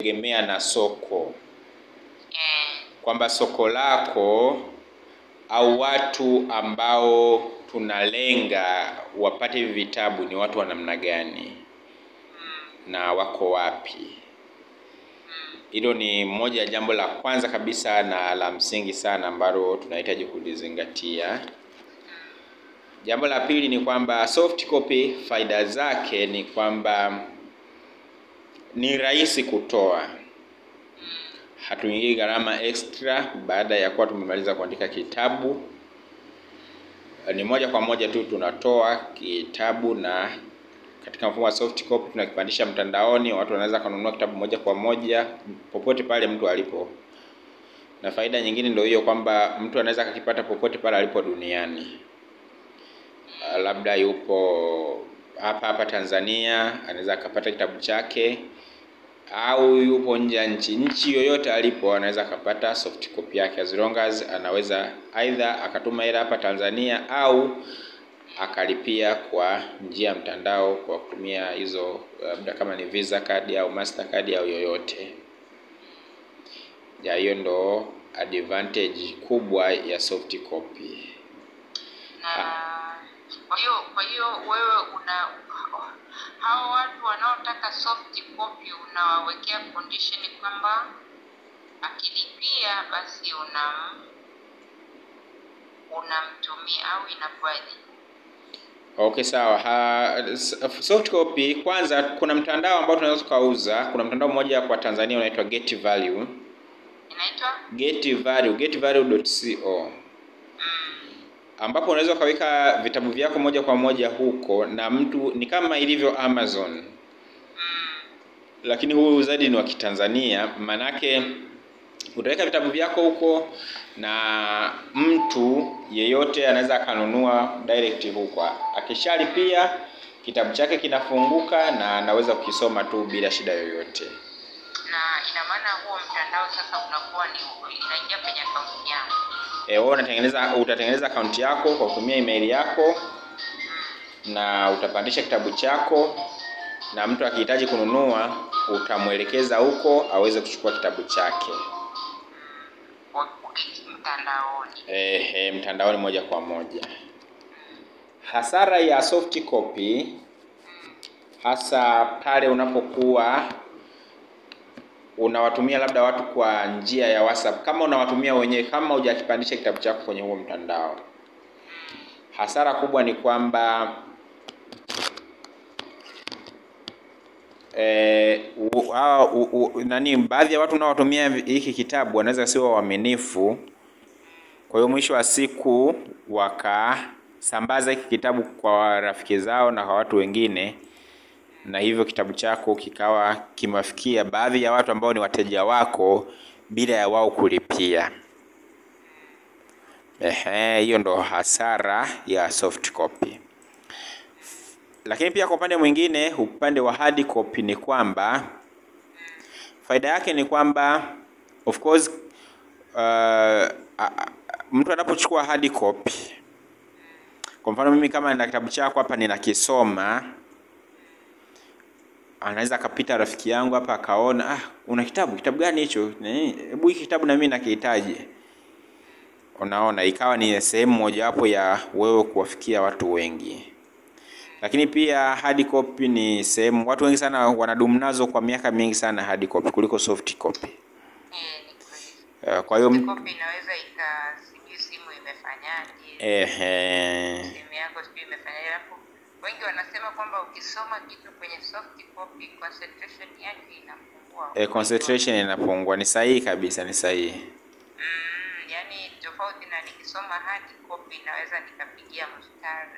Tegemea na soko. Kwamba soko lako au watu ambao tunalenga wapate hivi vitabu ni watu wa namna gani na wako wapi. Hilo ni moja ya jambo la kwanza kabisa na la msingi sana ambalo tunahitaji kulizingatia. Jambo la pili ni kwamba soft copy faida zake ni kwamba ni rahisi kutoa. Hatuingii gharama extra baada ya kuwa tumemaliza kuandika kitabu. Ni moja kwa moja tu tunatoa kitabu, na katika mfumo wa soft copy tunakipandisha mtandaoni. Watu wanaweza kununua kitabu moja kwa moja popote pale mtu alipo. Na faida nyingine ndio hiyo kwamba mtu anaweza akakipata popote pale alipo duniani. Labda yupo hapa Tanzania, anaweza akapata kitabu chake, au yupo nje ya nchi yoyote alipo anaweza akapata soft copy yake, as long as anaweza either akatuma hela hapa Tanzania au akalipia kwa njia ya mtandao kwa kutumia hizo labda kama ni Visa card au Mastercard au yoyote. Ya, hiyo ndo advantage kubwa ya soft copy. Kwa hiyo wewe hao watu wanaotaka soft copy unawawekea condition kwamba akilipia basi unamtumia au inakuwaje? Okay, sawa. Soft copy kwanza, kuna mtandao ambao tunaweza tukauza. Kuna mtandao mmoja kwa Tanzania unaitwa Get Value. Inaitwa Get Value, getvalue.co. Ambapo unaweza kaweka vitabu vyako moja kwa moja huko, na mtu ni kama ilivyo Amazon. Lakini huu zaidi ni wa Kitanzania, manake utaweka vitabu vyako huko na mtu yeyote anaweza kanunua direct huko. Akishalipia kitabu chake kinafunguka na anaweza kukisoma tu bila shida yoyote. Na ina maana huo mtandao sasa unakuwa ni inaingia kwenye account yangu. Wewe utatengeneza account yako kwa kutumia email yako, na utapandisha kitabu chako, na mtu akihitaji kununua utamuelekeza huko aweze kuchukua kitabu chake. Mtandaoni. Mtandaoni moja kwa moja. Hasara ya soft copy hasa pale unapokuwa unawatumia labda watu kwa njia ya WhatsApp. Kama unawatumia wenyewe, kama hujakipandisha kitabu chako kwenye huo mtandao, hasara kubwa ni kwamba baadhi ya watu unaowatumia hiki kitabu wanaweza sio waaminifu. Kwa hiyo mwisho wa siku wakasambaza hiki kitabu kwa rafiki zao na kwa watu wengine, na hivyo kitabu chako kikawa kimewafikia baadhi ya watu ambao ni wateja wako bila ya wao kulipia. Hiyo ndo hasara ya soft copy. Lakini pia kwa upande mwingine, upande wa hard copy ni kwamba faida yake ni kwamba of course mtu anapochukua hard copy, kwa mfano mimi kama nina kitabu chako hapa ninakisoma, anaweza akapita rafiki yangu hapa akaona, una kitabu gani hicho? Hebu hiki kitabu na mimi nakihitaji. Unaona, ikawa ni sehemu moja wapo ya wewe kuwafikia watu wengi. Lakini pia hard copy ni sehemu watu wengi sana wanadumu nazo kwa miaka mingi sana, hard copy kuliko soft copy. Kwa hiyo copy inaweza simu imefanyaje? Simu yako sijui imefanyaje hapo. Wengi wanasema kwamba ukisoma kitu kwenye soft copy concentration yake inapungua. Concentration inapungua. Ni sahihi kabisa, ni sahihi. Yani tofauti na nikisoma hard copy naweza nikapigia mstari.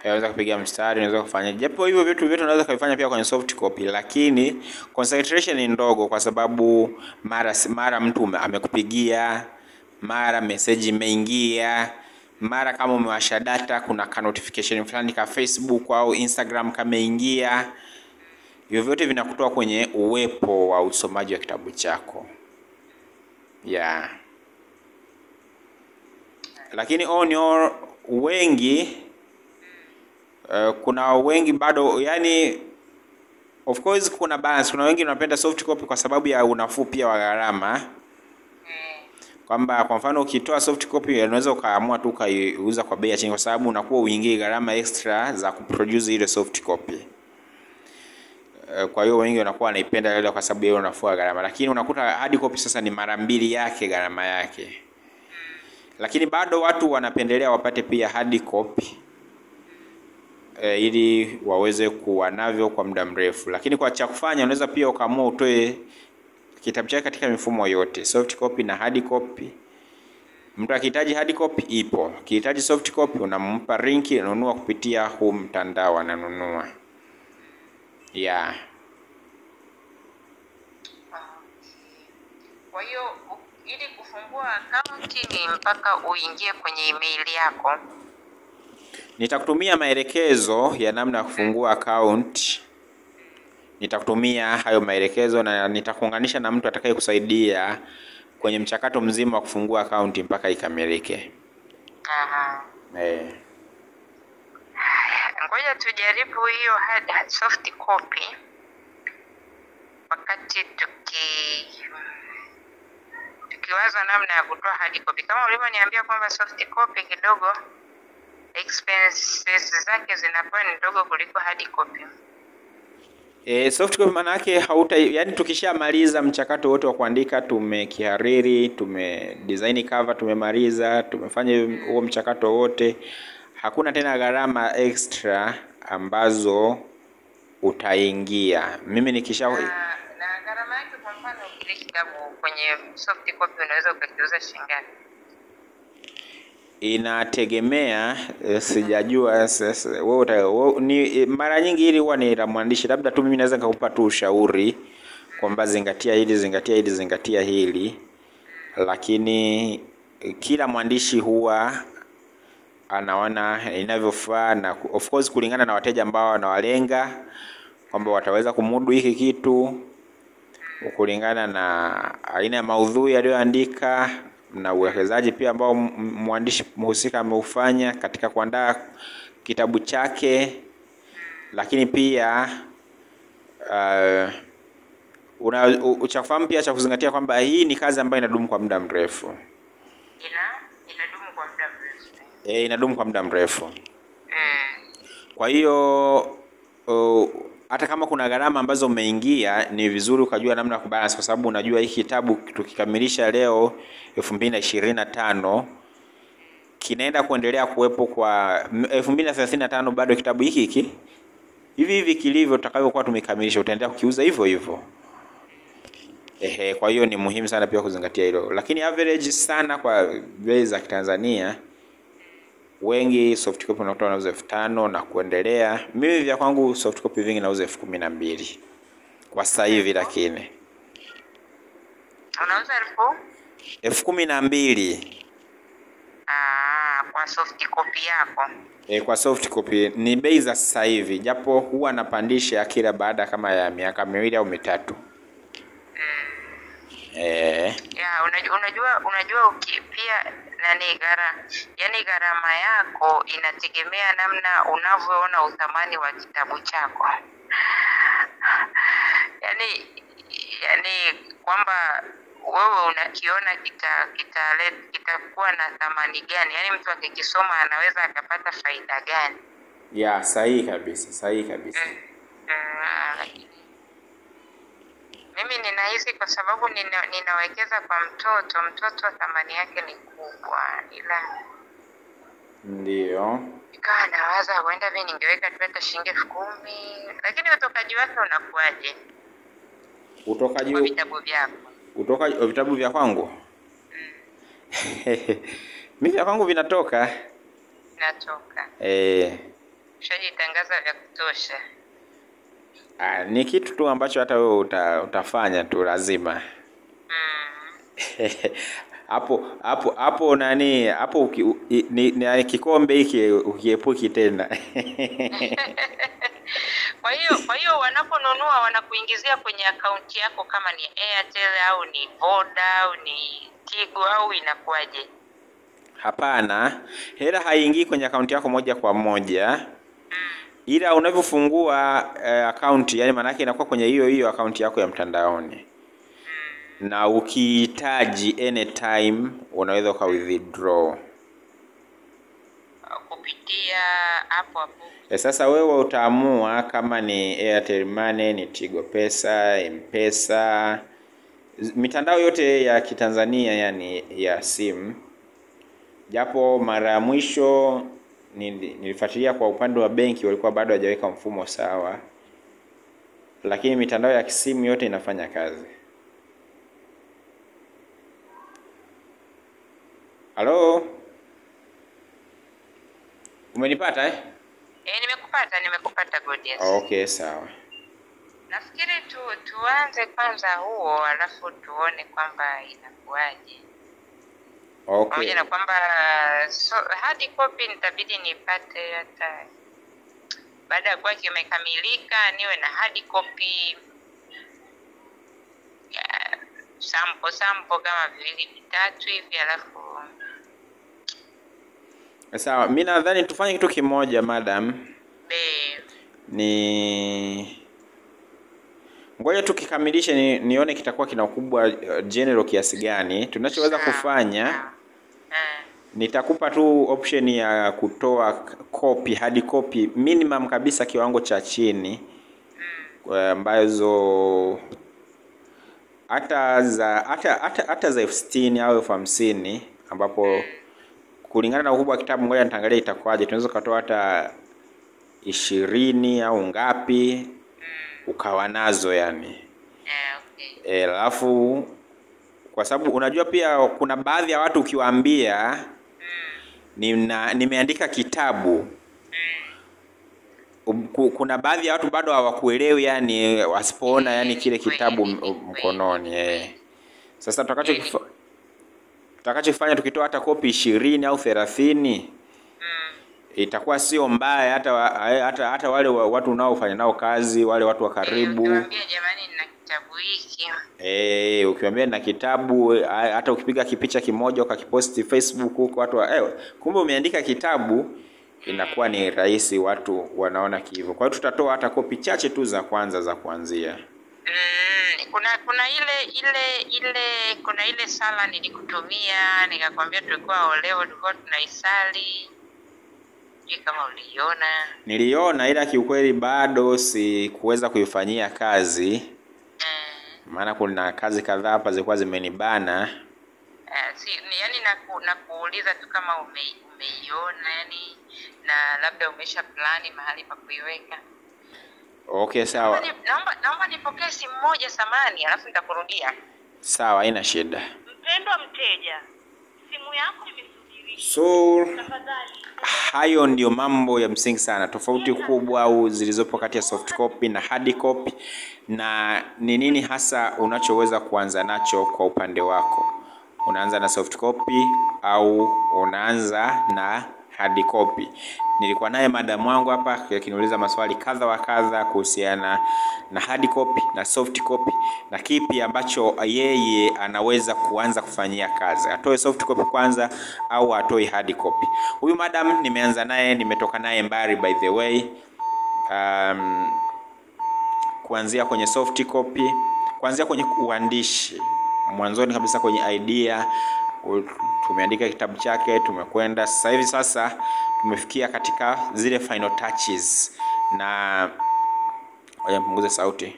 Unaweza kupigia mstari, unaweza kufanya. Japo hivyo vitu vyote unaweza kufanya pia kwenye soft copy, lakini concentration ni ndogo kwa sababu mara mtu amekupigia, mara message imeingia, mara kama umewasha data kuna ka notification fulani ka Facebook au Instagram kama ingia. Hivyo vyote vinakutoa kwenye uwepo wa usomaji wa kitabu chako. Lakini wengi kuna wengi bado, yani Of course kuna balance. Kuna wengi wanapenda soft copy kwa sababu ya unafuu pia wa gharama. Kwamba kwa mfano ukitoa soft copy unaweza ukaamua tu ukaiuza kwa bei ya chini kwa sababu unakuwa uingie gharama extra za kuproduce ile soft copy. Kwa hiyo wengi wanakuwa wanaipenda ile kwa sababu ya unafuu wa gharama. Lakini unakuta hard copy sasa ni mara mbili yake gharama yake. Lakini bado watu wanapendelea wapate pia hard copy. Ili waweze kuwa navyo kwa muda mrefu. Lakini kwa cha kufanya unaweza pia ukaamua utoe kitabu chake katika mifumo yote, soft copy na hard copy. Mtu akihitaji hard copy ipo. Akihitaji soft copy unampa link, unanunua kupitia huu mtandao ananunua. Yeah. Kwa hiyo ili kufungua account ni mpaka uingie kwenye email yako. Nitakutumia maelekezo ya namna ya kufungua account. Nitakutumia hayo maelekezo na nitakuunganisha na mtu atakayekusaidia kwenye mchakato mzima wa kufungua account mpaka ikamilike. Ngoja tujaribu hiyo hard soft copy. Wakati tukiwaza namna ya kutoa hard copy. Kama ulivyoniambia kwamba soft copy kidogo expenses zake zinakuwa ni ndogo kuliko hard copy. Soft copy maana yake yani tukishamaliza mchakato wote wa kuandika, tumekihariri, tumedesign cover, tumemaliza, tumefanya huo mchakato wote, hakuna tena gharama extra ambazo utaingia. Mimi nikisha na gharama yake kwa mfano kile kitabu kwenye soft copy unaweza ukakiuza shilingi ngapi? Inategemea, sijajua sasa wewe ni mara nyingi ili huwa ni la mwandishi, labda tu mimi naweza nikakupa tu ushauri kwamba zingatia hili, zingatia hili, zingatia hili. Lakini kila mwandishi huwa anaona inavyofaa, na of course kulingana na wateja ambao wanawalenga kwamba wataweza kumudu hiki kitu, kulingana na aina ya maudhui aliyoandika na uwekezaji pia ambao mwandishi mhusika ameufanya katika kuandaa kitabu chake. Lakini pia uchafahamu pia cha kuzingatia kwamba hii ni kazi ambayo inadumu kwa muda mrefu. Inadumu kwa muda mrefu. Inadumu kwa muda mrefu. Kwa hiyo hata kama kuna gharama ambazo umeingia, ni vizuri ukajua namna ya kubalance, kwa sababu unajua hiki kitabu tukikamilisha leo 2025 kinaenda kuendelea kuwepo kwa 2035, bado kitabu hiki hivi kilivyo tutakavyokuwa tumekamilisha utaendelea kukiuza hivyo hivyo. Kwa hiyo ni muhimu sana pia kuzingatia hilo. Lakini average sana kwa bei za Tanzania, wengi soft copy unakuta wanauza 5,000 na kuendelea. Mimi vya kwangu soft copy vingi nauza 12,000 kwa sasa hivi. Lakini unauza 12,000 kwa soft copy yako? Kwa soft copy ni bei za sasa hivi, japo huwa napandisha kila baada kama ya miaka 2 au 3. Unajua pia yani gharama yako inategemea namna unavyoona uthamani wa kitabu chako. Yani kwamba wewe unakiona kitakuwa na thamani gani? Yani mtu akikisoma anaweza akapata faida gani? Sahihi kabisa. Mimi ninahisi kwa sababu ninawekeza kwa mtoto thamani yake ni kubwa, ila ndio ikawa nawaza huenda mimi ningeweka tu hata shilingi 10,000. Lakini utokaji wake unakuaje? Utokaji wa vitabu vyako? Vitabu vya kwangu? Mimi vya kwangu vinatoka. Ushajitangaza vya kutosha. Ni kitu tu ambacho hata wewe utafanya tu lazima. Hapo nani hapo ni kikombe hiki ukiepuki tena. Kwa hiyo wanaponunua wanakuingizia kwenye akaunti yako kama ni Airtel au ni Voda au ni Tigo au inakuwaje? Hapana, hela haingii kwenye akaunti yako moja kwa moja. ila unavyofungua account, yani maana yake inakuwa kwenye hiyo account yako ya mtandaoni. Na ukihitaji anytime unaweza uka withdraw kupitia hapo. Sasa wewe utaamua kama ni Airtel Money, ni Tigo Pesa, M-Pesa, mitandao yote ya Kitanzania yani ya simu. Japo mara ya mwisho nilifuatilia kwa upande wa benki walikuwa bado hawajaweka mfumo sawa. Lakini mitandao ya simu yote inafanya kazi. Halo? Umenipata eh? Nimekupata Godius. Okay, sawa. Nafikiri tuanze kwanza huo alafu tuone kwamba inakuaje. Okay. Pamoja na kwamba hard copy nitabidi nipate hata baada ya kuwa kimekamilika niwe na hard copy ya sample kama 2-3 hivi alafu. Sawa, mimi nadhani tufanye kitu kimoja madam. Ngoja tukikamilishe nione kitakuwa kina ukubwa general kiasi gani. Tunachoweza kufanya nitakupa tu option ya kutoa copy, hard copy minimum kabisa kiwango cha chini, ambazo hata za 60 au 50 ambapo kulingana na ukubwa wa kitabu. Ngoja nitaangalia itakuwaje. Tunaweza kutoa hata 20 au ngapi ukawa nazo yani. Okay. Alafu kwa sababu unajua pia kuna baadhi ya watu ukiwaambia nimeandika kitabu, kuna baadhi ya watu bado hawakuelewi yani, wasipoona yani kile kitabu mkononi. Sasa tutakachofanya tukitoa hata kopi 20 au 30 itakuwa sio mbaya hata wale watu unaofanya nao kazi, wale watu wa karibu. Ukiwaambia jamani nina kitabu hiki. Ukiwaambia na kitabu, hata ukipiga kipicha kimoja ukakiposti Facebook huko watu kumbe umeandika kitabu, inakuwa ni rahisi, watu wanaona hivyo. Kwa hiyo tutatoa hata kopi chache tu za kwanza za kuanzia. Kuna ile sala nilikutumia nikakwambia tulikuwa tulikuwa tunaisali. Kama uliona. Niliona, ila kiukweli bado sikuweza kuifanyia kazi. Maana kuna kazi kadhaa hapa zilikuwa zimenibana. Yani nakuuliza tu kama umeiona yani, na labda umesha plani mahali pa kuiweka. Okay, sawa. Naomba nipokee simu moja samani alafu nitakurudia. Sawa, haina shida. Mpendwa mteja, simu yako imesubiri. So hayo ndio mambo ya msingi sana. Tofauti kubwa au zilizopo kati ya soft copy na hard copy, na ni nini hasa unachoweza kuanza nacho kwa upande wako. Unaanza na soft copy au unaanza na hard copy. Nilikuwa naye madam wangu hapa akiniuliza maswali kadha wa kadha kuhusiana na hard copy na soft copy, na kipi ambacho yeye anaweza kuanza kufanyia kazi, atoe soft copy kwanza au atoe hard copy. Huyu madam nimeanza naye, nimetoka naye mbali by the way. Kuanzia kwenye soft copy, kuanzia kwenye uandishi, mwanzoni kabisa kwenye idea, tumeandika kitabu chake, tumekwenda sasa tumefikia katika zile final touches. Na ngoja mpunguze sauti,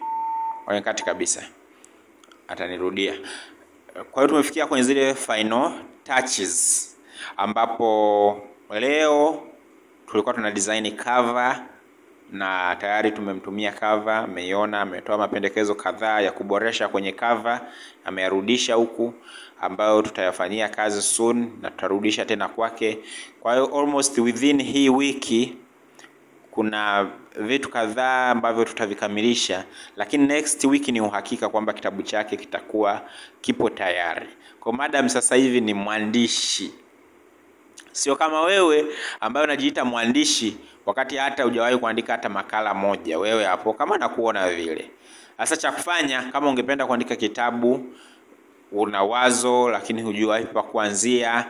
ngoja kati kabisa, atanirudia. Kwa hiyo tumefikia kwenye zile final touches, ambapo leo tulikuwa tuna design cover, na tayari tumemtumia cover, ameiona, ametoa mapendekezo kadhaa ya kuboresha kwenye cover, ameyarudisha huku, ambayo tutayafanyia kazi soon na tutarudisha tena kwake. Kwa hiyo almost within hii wiki kuna vitu kadhaa ambavyo tutavikamilisha, lakini next week ni uhakika kwamba kitabu chake kitakuwa kipo tayari. Kwa madam sasa hivi ni mwandishi, sio kama wewe ambaye unajiita mwandishi wakati hata hujawahi kuandika hata makala moja. Wewe hapo kama nakuona vile. Sasa cha kufanya, kama ungependa kuandika kitabu, una wazo lakini hujui wapi pa kuanzia,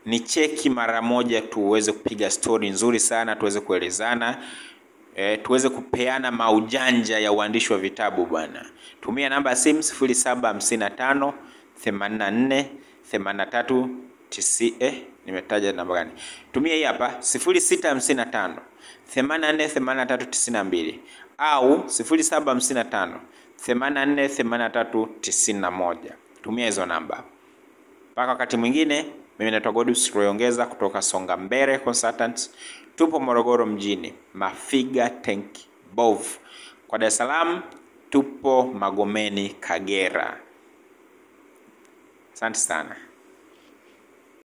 ni cheki mara moja tu uweze kupiga story nzuri sana, tuweze kuelezana. tuweze kupeana maujanja ya uandishi wa vitabu bwana. Tumia namba ya simu 0755 84 83 90. Nimetaja namba gani? Tumia hii hapa 0655 84 83 92 au 0755 84 83 91. Tumia hizo namba. Mpaka wakati mwingine, mimi naitwa Godus Royongeza kutoka Songa Mbele Consultants. Tupo Morogoro mjini, Mafiga Tank Bov. Kwa Dar es Salaam tupo Magomeni Kagera. Asante sana.